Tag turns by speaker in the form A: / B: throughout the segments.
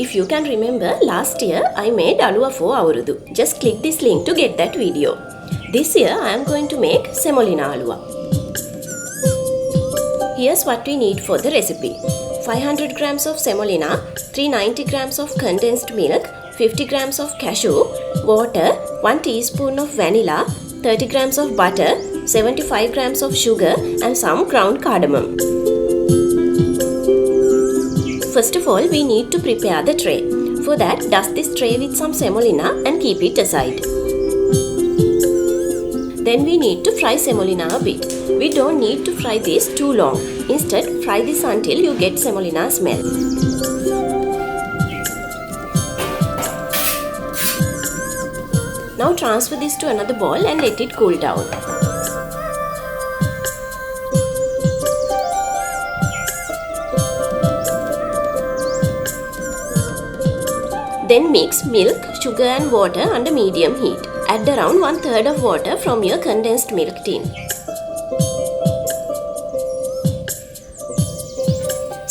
A: If you can remember, last year I made Aluwa for Avurudu. Just click this link to get that video. This year I am going to make Semolina Aluwa. Here's what we need for the recipe. 500 grams of semolina, 390 grams of condensed milk, 50 grams of cashew, water, 1 teaspoon of vanilla, 30 grams of butter, 75 grams of sugar and some ground cardamom. First of all, we need to prepare the tray. For that, dust this tray with some semolina and keep it aside. Then we need to fry semolina a bit. We don't need to fry this too long. Instead, fry this until you get semolina smell. Now transfer this to another bowl and let it cool down. Then mix milk, sugar and water under medium heat. Add around 1/3 of water from your condensed milk tin.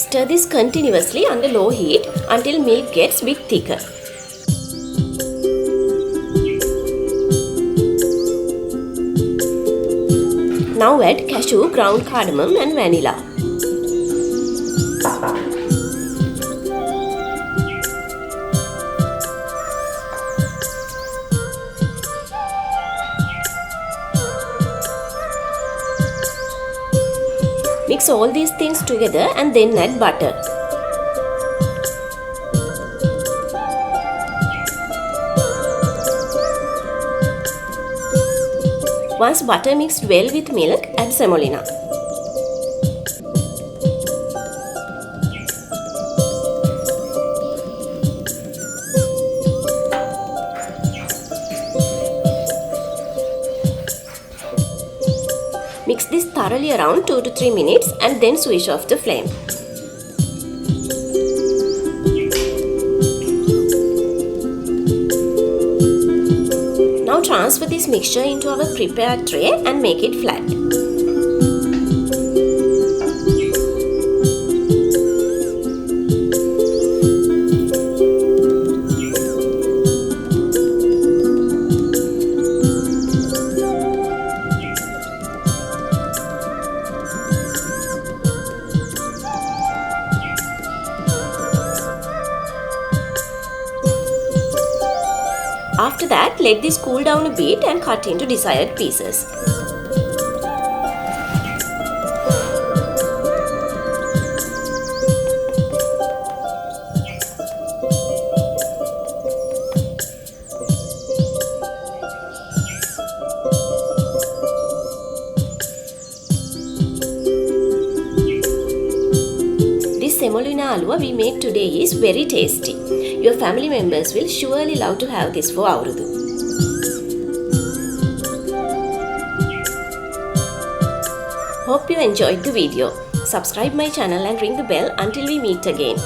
A: Stir this continuously under low heat until milk gets a bit thicker. Now add cashew, ground cardamom and vanilla. Mix all these things together and then add butter. Once butter mixed well with milk, add semolina. Mix this thoroughly around 2 to 3 minutes and then switch off the flame. Now transfer this mixture into our prepared tray and make it flat. After that, let this cool down a bit and cut into desired pieces. This Semolina Aluwa we made today is very tasty. Your family members will surely love to have this for Avurudu. Hope you enjoyed the video. Subscribe my channel and ring the bell until we meet again.